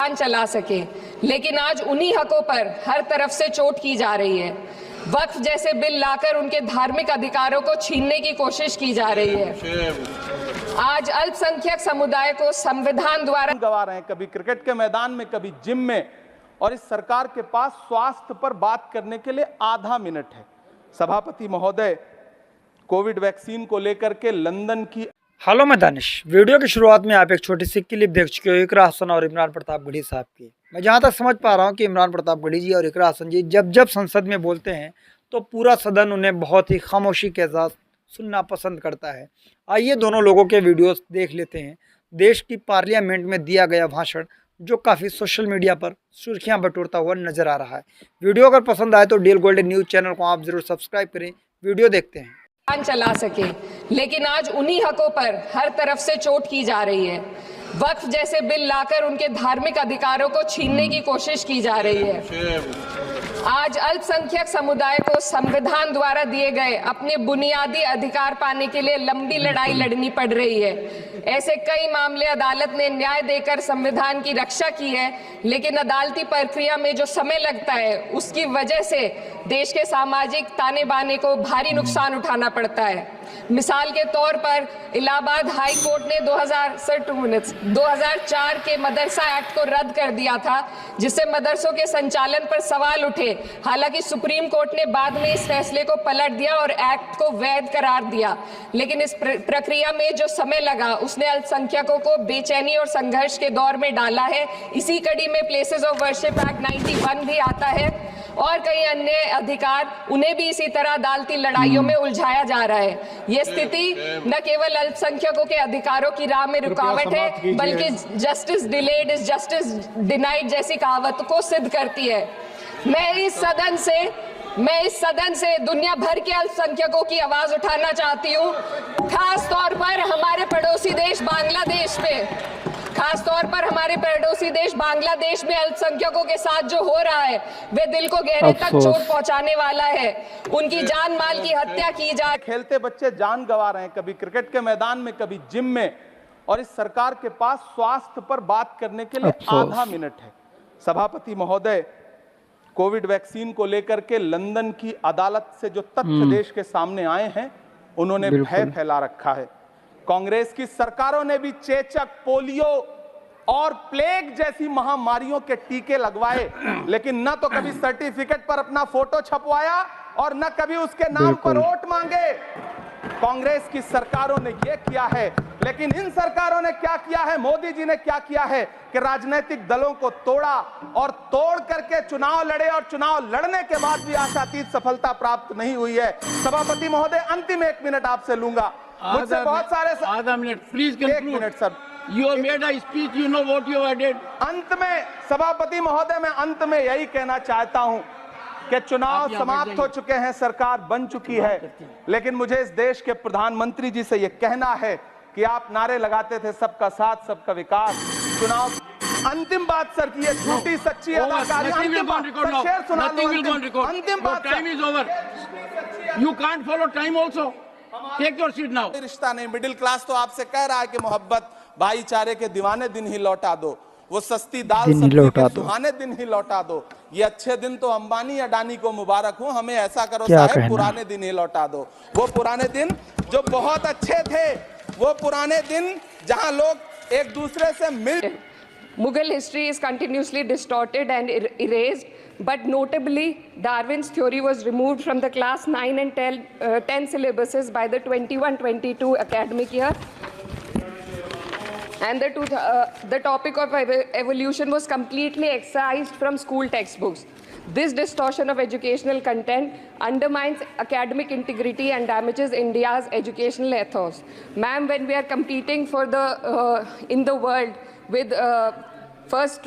चला सके, लेकिन आज उन्हीं हकों पर हर तरफ से चोट की जा रही है। वक्फ जैसे बिल लाकर उनके धार्मिक अधिकारों को छीनने की कोशिश की जा रही है। आज अल्पसंख्यक समुदाय को संविधान द्वारा गवा रहे हैं, कभी क्रिकेट के मैदान में, कभी जिम में, और इस सरकार के पास स्वास्थ्य पर बात करने के लिए आधा मिनट है। सभापति महोदय, कोविड वैक्सीन को लेकर के लंदन की हेलो, मैं दानिश। वीडियो की शुरुआत में आप एक छोटी सी क्लिप देख चुके हो इकरा हसन और इमरान प्रतापगढ़ी साहब की। मैं जहां तक समझ पा रहा हूं कि इमरान प्रतापगढ़ी जी और इकरा हसन जी जब संसद में बोलते हैं तो पूरा सदन उन्हें बहुत ही खामोशी के साथ सुनना पसंद करता है। आइए दोनों लोगों के वीडियोस देख लेते हैं। देश की पार्लियामेंट में दिया गया भाषण जो काफ़ी सोशल मीडिया पर सुर्खियाँ बटोरता हुआ नजर आ रहा है। वीडियो अगर पसंद आए तो डीएल गोल्डन न्यूज़ चैनल को आप ज़रूर सब्सक्राइब करें। वीडियो देखते हैं। चला सके, लेकिन आज उन्हीं हकों पर हर तरफ से चोट की जा रही है। वक्फ जैसे बिल लाकर उनके धार्मिक अधिकारों को छीनने की कोशिश की जा रही है। आज अल्पसंख्यक समुदाय को संविधान द्वारा दिए गए अपने बुनियादी अधिकार पाने के लिए लंबी लड़ाई लड़नी पड़ रही है। ऐसे कई मामले अदालत ने न्याय देकर संविधान की रक्षा की है, लेकिन अदालती प्रक्रिया में जो समय लगता है उसकी वजह से देश के सामाजिक ताने बाने को भारी नुकसान उठाना पड़ता है। मिसाल के तौर पर इलाहाबाद हाई कोर्ट ने 2004 के मदरसा एक्ट को रद्द कर दिया था, जिससे मदरसों के संचालन पर सवाल उठे। हालांकि सुप्रीम कोर्ट ने बाद में इस फैसले को पलट दिया और एक्ट को वैध करार दिया, लेकिन इस प्रक्रिया में जो समय लगा उसने अल्पसंख्यकों को बेचैनी और संघर्ष के दौर में डाला है। इसी कड़ी में प्लेसेस ऑफ वर्शिप एक्ट 91 भी आता है और कई अन्य अधिकार, उन्हें भी इसी तरह अदालती लड़ाइयों में उलझाया जा रहा है। यह स्थिति न केवल अल्पसंख्यकों के अधिकारों की राह में रुकावट है, बल्कि justice delayed is justice denied जैसी कहावत को सिद्ध करती है। मैं इस सदन से दुनिया भर के अल्पसंख्यकों की आवाज उठाना चाहती हूँ, खास तौर पर हमारे पड़ोसी देश बांग्लादेश में अल्पसंख्यकों के साथ जो हो रहा है वे दिल को गहरे तक चोट पहुंचाने वाला है। उनकी जान माल की हत्या की जा खेलते बच्चे जान गंवा रहे हैं, कभी क्रिकेट के मैदान में, कभी जिम में, और इस सरकार के पास स्वास्थ्य पर बात करने के लिए आधा मिनट है। सभापति महोदय, कोविड वैक्सीन को लेकर के लंदन की अदालत से जो तथ्य देश के सामने आए हैं, उन्होंने भय फैला रखा है। कांग्रेस की सरकारों ने भी चेचक, पोलियो और प्लेग जैसी महामारियों के टीके लगवाए, लेकिन न तो कभी सर्टिफिकेट पर अपना फोटो छपवाया और न कभी उसके नाम पर वोट मांगे। कांग्रेस की सरकारों ने यह किया है, लेकिन इन सरकारों ने क्या किया है, मोदी जी ने क्या किया है कि राजनीतिक दलों को तोड़ा और तोड़ करके चुनाव लड़े, और चुनाव लड़ने के बाद भी आशातीत सफलता प्राप्त नहीं हुई है। सभापति महोदय, अंतिम 1 मिनट आपसे लूंगा। मुझसे बहुत सारे आधा minute please, 1 minute sir. You have made a speech, you know what you have did. अंत में सभापति महोदय, मैं अंत में यही कहना चाहता हूं कि चुनाव समाप्त हो चुके हैं, सरकार बन चुकी है, लेकिन मुझे इस देश के प्रधानमंत्री जी से यह कहना है कि आप नारे लगाते थे सबका साथ सबका विकास। चुनाव अंतिम बात सर की, ये झूठी सच्ची अदाकारी। अंतिम बात शेर सुना दो। अंतिम बात, time is over, you can't follow time also, take your seat now. रिश्ता नहीं, मिडिल क्लास तो आपसे कह रहा है कि मोहब्बत भाईचारे के दीवाने दिन ही लौटा दो, वो सस्ती दाल सब्जी के सुहाने दिन ही लौटा दो। ये अच्छे दिन तो अंबानी अडानी को मुबारक हो, हमें ऐसा करो साहब, पुराने दिन ही लौटा दो। वो पुराने दिन जो बहुत अच्छे थे, वो पुराने दिन जहां लोग एक दूसरे से मिल। Mughal history is continuously distorted and erased, but notably Darwin's theory was removed from the class 9 and 10 syllabuses by the 21-22 academic year, and the topic of evolution was completely excised from school textbooks. This distortion of educational content undermines academic integrity and damages India's educational ethos. Ma'am, when we are competing for in the world with first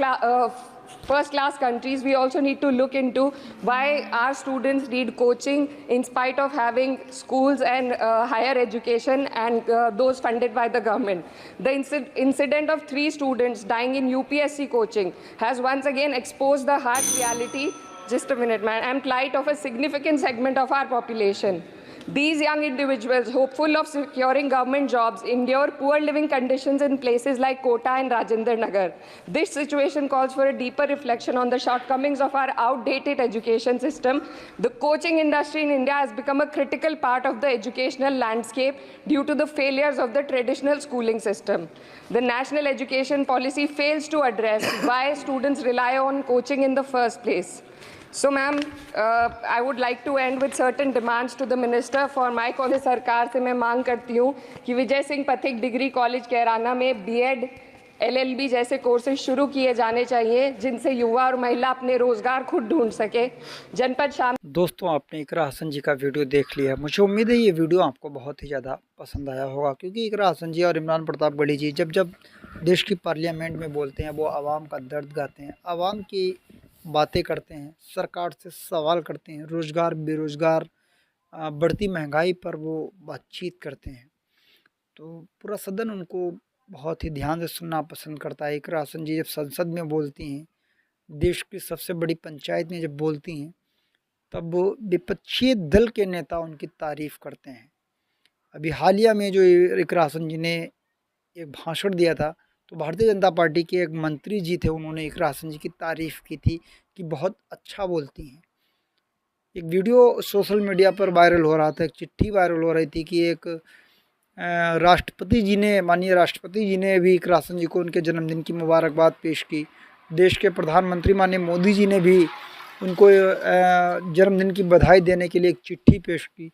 class countries, we also need to look into why our students need coaching in spite of having schools and higher education and those funded by the government. The incident of 3 students dying in UPSC coaching has once again exposed the harsh reality, just a minute man, and plight of a significant segment of our population. These young individuals, hopeful of securing government jobs, endure poor living conditions in places like Kota and Rajendra Nagar. This situation calls for a deeper reflection on the shortcomings of our outdated education system. The coaching industry in India has become a critical part of the educational landscape due to the failures of the traditional schooling system. The national education policy fails to address why students rely on coaching in the first place. So, ma'am, I would like to end with certain demands to the minister. For my college सरकार से मैं मांग करती हूँ कि Vijay Singh Pathik degree college Kairana में BEd LLB जैसे courses शुरू किए जाने चाहिए जिनसे युवा और महिला अपने रोजगार खुद ढूंढ सके। जनपद शाम दोस्तों, आपने इकरा हसन जी का वीडियो देख लिया। मुझे उम्मीद है ये वीडियो आपको बहुत ही ज़्यादा पसंद आया होगा, क्योंकि इकरा हसन जी और इमरान प्रतापगढ़ी जी जब जब देश की पार्लियामेंट में बोलते हैं वो आवाम का दर्द गाते हैं, आवाम की बातें करते हैं, सरकार से सवाल करते हैं, रोज़गार बेरोज़गार बढ़ती महंगाई पर वो बातचीत करते हैं। तो पूरा सदन उनको बहुत ही ध्यान से सुनना पसंद करता है। इकरा हसन जी जब संसद में बोलती हैं, देश की सबसे बड़ी पंचायत में जब बोलती हैं, तब वो विपक्षी दल के नेता उनकी तारीफ़ करते हैं। अभी हालिया में जो इकरा हसन जी ने एक भाषण दिया था, तो भारतीय जनता पार्टी के एक मंत्री जी थे, उन्होंने इकरा हसन जी की तारीफ़ की थी कि बहुत अच्छा बोलती हैं। एक वीडियो सोशल मीडिया पर वायरल हो रहा था, एक चिट्ठी वायरल हो रही थी कि एक राष्ट्रपति जी ने, माननीय राष्ट्रपति जी ने भी इकरा हसन जी को उनके जन्मदिन की मुबारकबाद पेश की। देश के प्रधानमंत्री माननीय मोदी जी ने भी उनको जन्मदिन की बधाई देने के लिए एक चिट्ठी पेश की।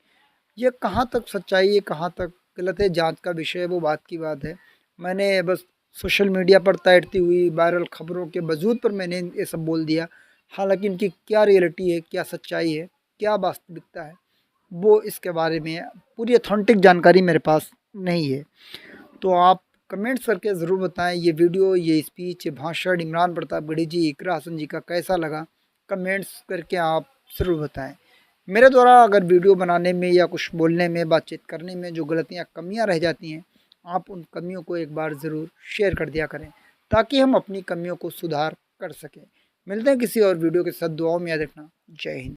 ये कहाँ तक सच्चाई है, कहाँ तक गलत है, जांच का विषय है, वो बात की बात है। मैंने बस सोशल मीडिया पर तैरती हुई वायरल खबरों के वजूद पर मैंने ये सब बोल दिया। हालांकि इनकी क्या रियलिटी है, क्या सच्चाई है, क्या वास्तविकता है, वो इसके बारे में पूरी ऑथेंटिक जानकारी मेरे पास नहीं है। तो आप कमेंट्स करके ज़रूर बताएं ये वीडियो, ये स्पीच, ये भाषण इमरान प्रतापगढ़ी जी, इकरा हसन जी का कैसा लगा। कमेंट्स करके आप ज़रूर बताएं। मेरे द्वारा अगर वीडियो बनाने में या कुछ बोलने में, बातचीत करने में जो गलतियाँ, कमियाँ रह जाती हैं, आप उन कमियों को एक बार ज़रूर शेयर कर दिया करें, ताकि हम अपनी कमियों को सुधार कर सकें। मिलते हैं किसी और वीडियो के साथ। दुआओं में याद रखना। जय हिंद।